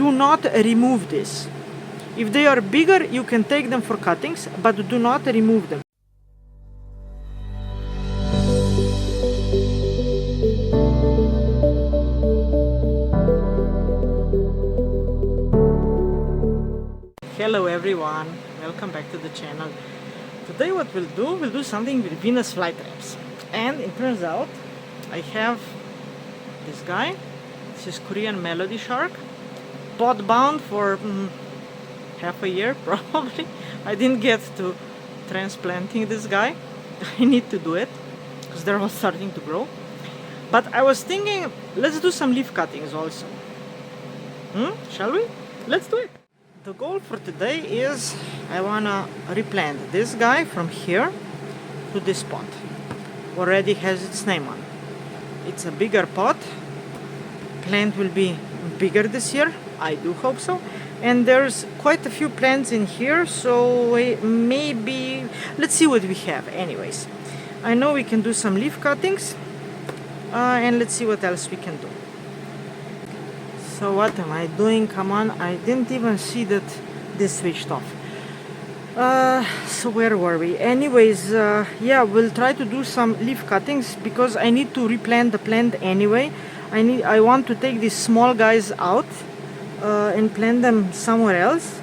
do not remove this. If they are bigger, you can take them for cuttings, but do not remove them. Hello everyone, welcome back to the channel. Today what we'll do something with Venus flytraps. And it turns out I have this guy. This is Korean melody shark, potbound for half a year probably. I didn't get to transplanting this guy. I need to do it because they're all starting to grow. But I was thinking, let's do some leaf cuttings also. Shall we? Let's do it. The goal for today is I wanna replant this guy from here to this pot. Already has its name on. It's a bigger pot. Plant will be bigger this year. I do hope so. And there's quite a few plants in here, so maybe let's see what we have. Anyways, I know we can do some leaf cuttings, and let's see what else we can do. So what am I doing? Come on, I didn't even see that this switched off. So where were we? Anyways, yeah, we'll try to do some leaf cuttings because I need to replant the plant anyway. I want to take these small guys out and plant them somewhere else.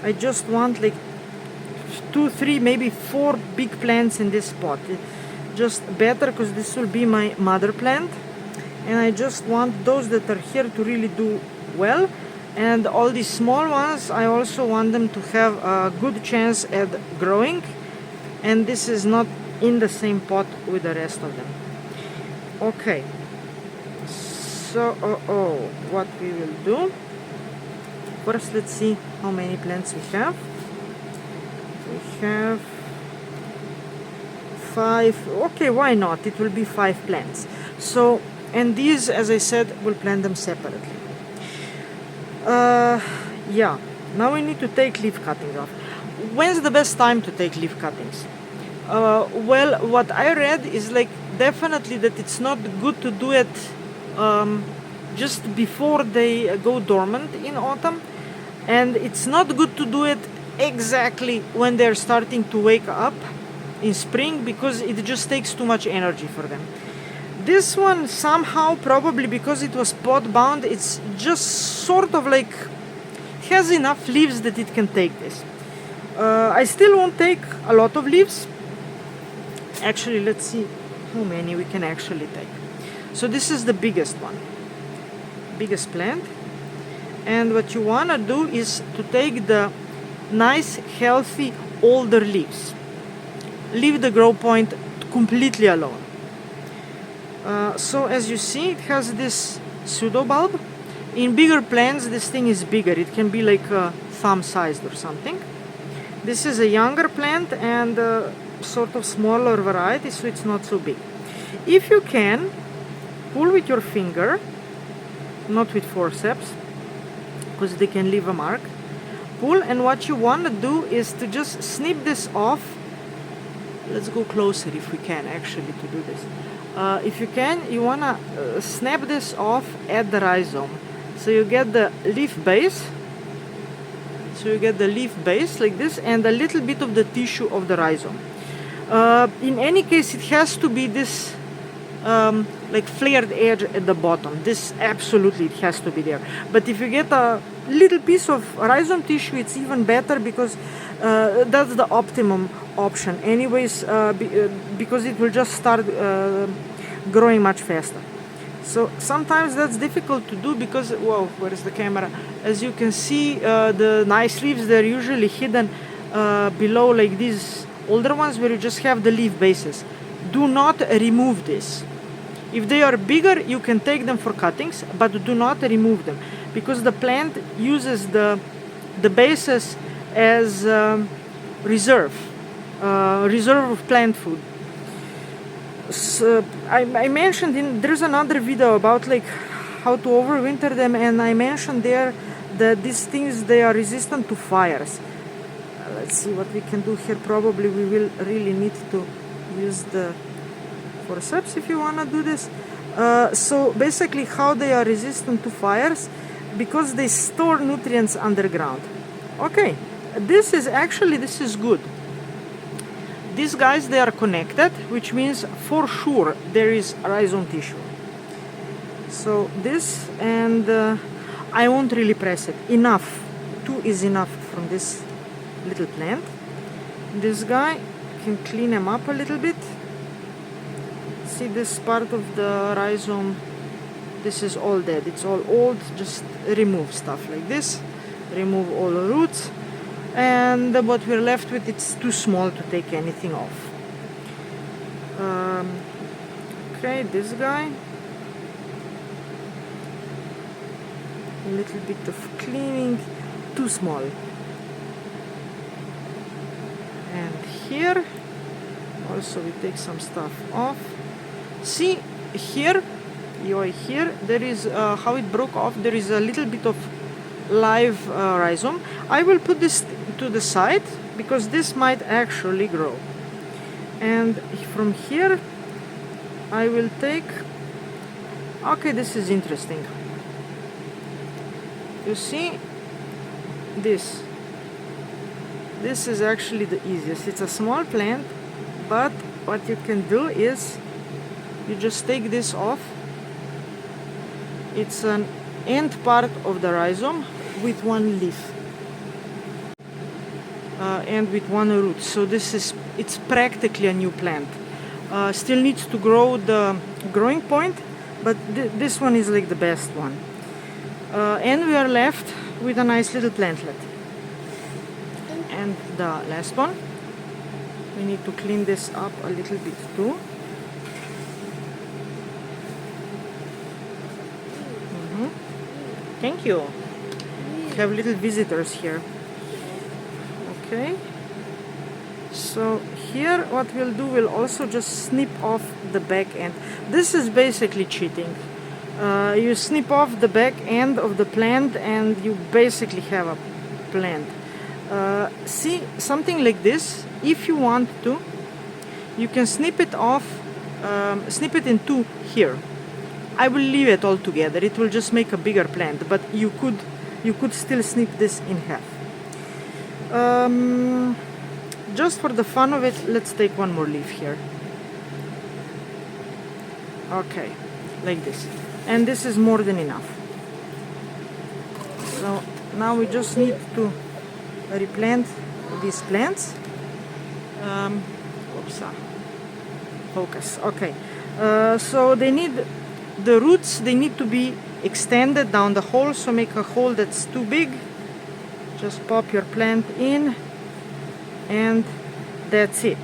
I just want like 2, 3, maybe 4 big plants in this pot. Just better because this will be my mother plant. And I just want those that are here to really do well, and all these small ones I also want them to have a good chance at growing, and this is not in the same pot with the rest of them. Okay, so what we will do first, let's see how many plants we have. We have 5. Okay, why not? It will be 5 plants. So, and these, as I said, we'll plant them separately. Yeah, now we need to take leaf cuttings off. When's the best time to take leaf cuttings? Well, what I read is like definitely that it's not good to do it just before they go dormant in autumn, and it's not good to do it exactly when they're starting to wake up in spring, because it just takes too much energy for them. This one somehow, probably because it was pot bound, it's just sort of like has enough leaves that it can take this. I still won't take a lot of leaves. Actually, let's see how many we can actually take. So this is the biggest one, biggest plant. And what you want to do is to take the nice, healthy, older leaves. Leave the grow point completely alone. So as you see, it has this pseudo bulb. In bigger plants, this thing is bigger. It can be like thumb sized or something. This is a younger plant and sort of smaller variety, so it's not so big. If you can, pull with your finger, not with forceps, because they can leave a mark. Pull, and what you want to do is to just snip this off. Let's go closer if we can actually to do this. If you can, you want to snap this off at the rhizome. So you get the leaf base. So you get the leaf base like this, and a little bit of the tissue of the rhizome. In any case, it has to be this like flared edge at the bottom. This absolutely, it has to be there. But if you get a little piece of rhizome tissue, it's even better, because that's the optimum option anyways, because it will just start growing much faster. So sometimes that's difficult to do because, whoa, where is the camera? As you can see, the nice leaves, they're usually hidden below like these older ones where you just have the leaf bases. Do not remove this. If they are bigger, you can take them for cuttings, but do not remove them, because the plant uses the bases as reserve of plant food. So I mentioned there's another video about like how to overwinter them, and I mentioned there that these things, they are resistant to fires. Let's see what we can do here. Probably we will really need to use the forceps if you want to do this. So basically how they are resistant to fires, because they store nutrients underground. Okay, this is good. These guys, they are connected, which means for sure there is rhizome tissue. So this, and I won't really press it. Enough. 2 is enough from this little plant. This guy can clean him up a little bit. See this part of the rhizome, this is all dead, it's all old. Just remove stuff like this, remove all the roots, and what we're left with, it's too small to take anything off. Okay, this guy, a little bit of cleaning, too small. And here also we take some stuff off. See here, here there is how it broke off. There is a little bit of live rhizome. I will put this to the side because this might actually grow. And from here I will take, okay, this is interesting. You see this is actually the easiest. It's a small plant, but what you can do is you just take this off. It's an end part of the rhizome with one leaf and with one root. So it's practically a new plant. Still needs to grow the growing point, but this one is like the best one. And we are left with a nice little plantlet. And the last one, we need to clean this up a little bit too. Thank you. We have little visitors here. Okay. So here what we'll do, we'll also just snip off the back end. This is basically cheating. You snip off the back end of the plant and you basically have a plant. See, something like this, if you want to, you can snip it off, snip it in two here. I will leave it all together, it will just make a bigger plant, but you could still snip this in half. Just for the fun of it, let's take one more leaf here. Okay, like this. And this is more than enough. So now we just need to replant these plants. Focus. Okay. So they need the roots. They need to be extended down the hole. So make a hole that's too big. Just pop your plant in, and that's it.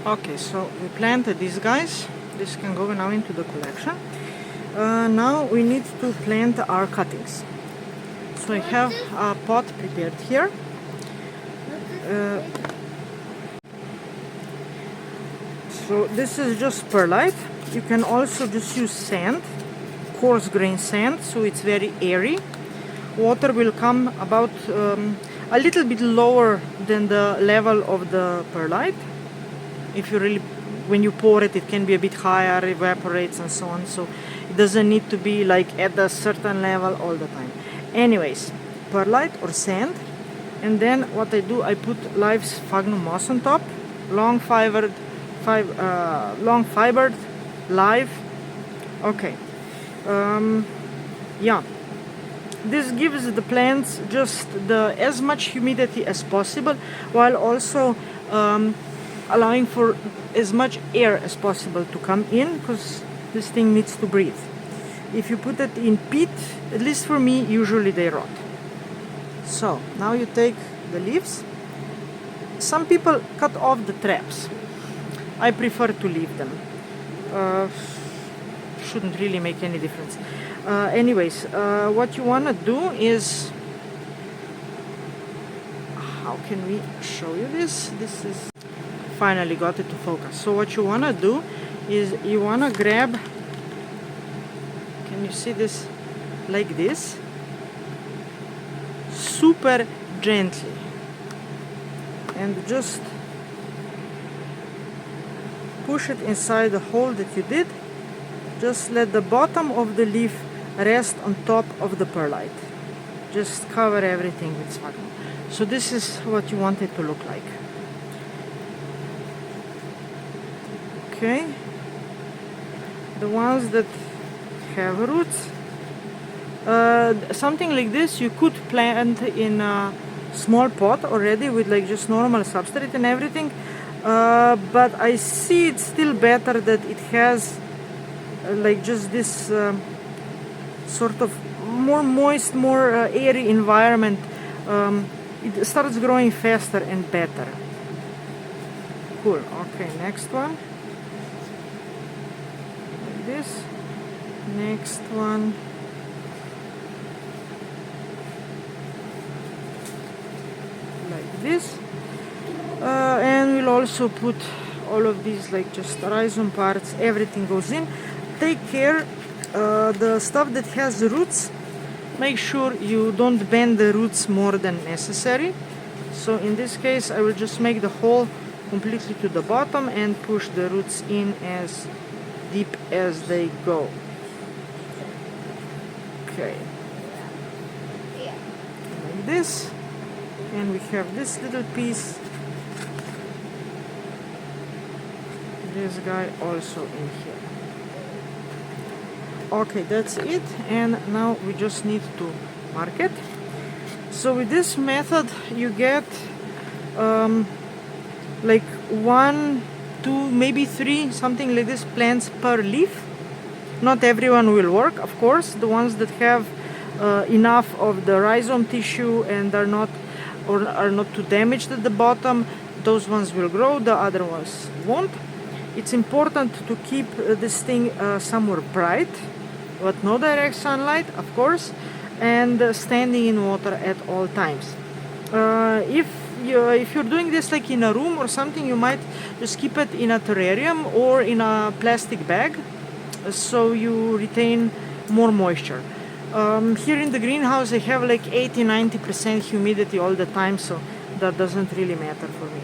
Okay, so we planted these guys. This can go now into the collection. Now we need to plant our cuttings. So I have a pot prepared here. So this is just perlite. You can also just use sand, coarse grain sand, so it's very airy. Water will come about a little bit lower than the level of the perlite. If you really, when you pour it, it can be a bit higher, evaporates and so on. So it doesn't need to be like at a certain level all the time. Anyways, perlite or sand. And then what I do, I put live sphagnum moss on top, long fibered, live. Okay. Yeah. This gives the plants just as much humidity as possible, while also allowing for as much air as possible to come in, because this thing needs to breathe. If you put it in peat, at least for me, usually they rot. So now you take the leaves. Some people cut off the traps. I prefer to leave them. Shouldn't really make any difference. Anyways, what you want to do is, how can we show you this? This is, finally got it to focus. So what you want to do is you want to grab, can you see this, like this, super gently, and just push it inside the hole that you did, Just let the bottom of the leaf rest on top of the perlite. Just cover everything with sphagnum. So this is what you want it to look like. Okay. The ones that have roots, something like this you could plant in a small pot already with like just normal substrate and everything, but I see it's still better that it has like just this sort of more moist, more airy environment. It starts growing faster and better. Cool. Okay, next one. Like this. Next one. Like this. And we'll also put all of these like just rhizome parts, everything goes in. Take care, the stuff that has roots, make sure you don't bend the roots more than necessary. So in this case I will just make the hole completely to the bottom and push the roots in as deep as they go. Okay, like this, and we have this little piece, this guy also in here. Okay, that's it, and now we just need to mark it. So with this method you get like 1, 2, maybe 3, something like this plants per leaf. Not everyone will work, of course. The ones that have enough of the rhizome tissue and are not too damaged at the bottom, those ones will grow, the other ones won't. It's important to keep this thing somewhere bright, but no direct sunlight, of course, and standing in water at all times. If you're doing this like in a room or something, you might just keep it in a terrarium or in a plastic bag, so you retain more moisture. Here in the greenhouse I have like 80-90% humidity all the time, so that doesn't really matter for me.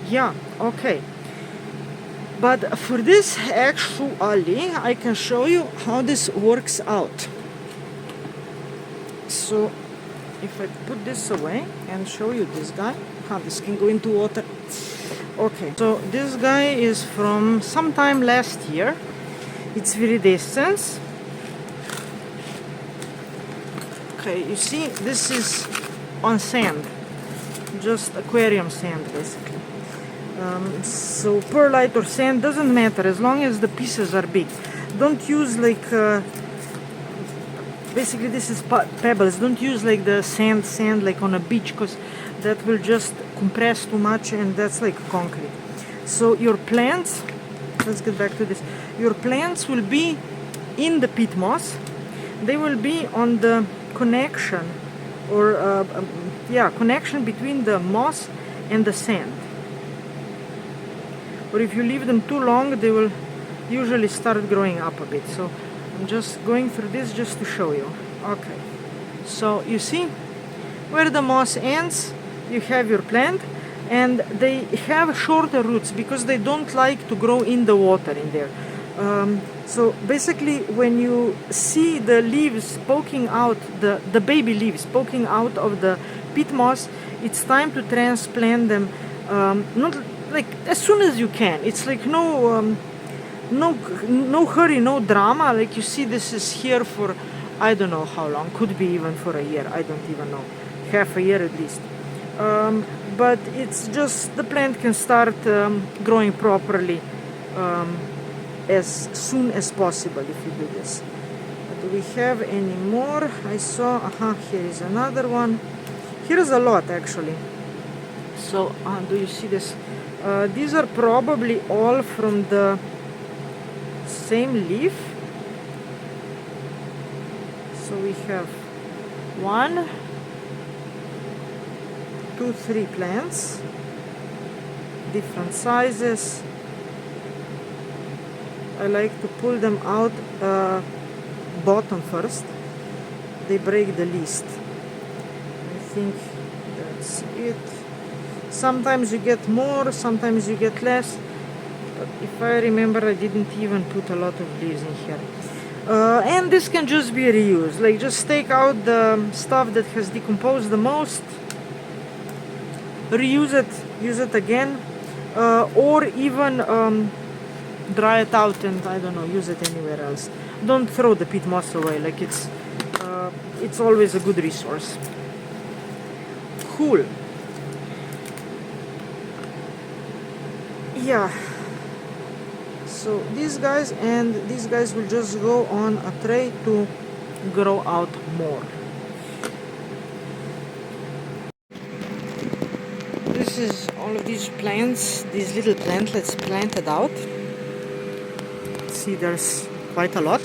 Yeah, okay. But for this actually I can show you how this works out. So if I put this away and show you this guy, this can go into water. Okay, so this guy is from sometime last year. It's viridescens. Okay, you see, this is on sand, just aquarium sand basically. So perlite or sand doesn't matter as long as the pieces are big. Don't use like basically this is pebbles. Don't use like the sand like on a beach, because that will just compress too much and that's like concrete. So your plants, let's get back to this. Your plants will be in the peat moss. They will be on the connection or connection between the moss and the sand. Or if you leave them too long, they will usually start growing up a bit. So I'm just going through this just to show you. Okay, so you see where the moss ends, you have your plant, and they have shorter roots because they don't like to grow in the water in there. So basically when you see the leaves poking out, the baby leaves poking out of the peat moss, it's time to transplant them, not like as soon as you can. It's like no hurry, no drama. Like you see, this is here for I don't know how long, could be even for a year, I don't even know, half a year at least. But it's just the plant can start growing properly as soon as possible if you do this. Do we have any more? I saw, here is another one. Here's a lot actually. So do you see this? These are probably all from the same leaf. So we have 1, 2, 3 plants, different sizes. I like to pull them out bottom first. They break the least. I think that's it. Sometimes you get more, sometimes you get less. But if I remember, I didn't even put a lot of leaves in here. And this can just be reused. Like, just take out the stuff that has decomposed the most, reuse it, use it again, or even dry it out and, I don't know, use it anywhere else. Don't throw the peat moss away. Like, it's always a good resource. Cool. Yeah. So these guys and these guys will just go on a tray to grow out more. This is all of these plants, these little plantlets planted out. See, there's quite a lot.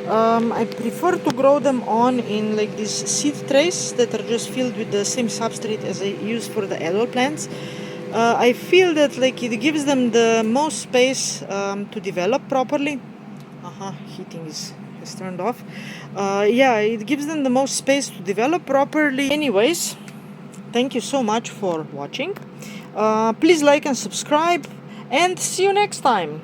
I prefer to grow them on in like these seed trays that are just filled with the same substrate as I use for the adult plants. I feel that like it gives them the most space to develop properly. Heating is turned off. Yeah, it gives them the most space to develop properly. Anyways, thank you so much for watching. Please like and subscribe, and see you next time.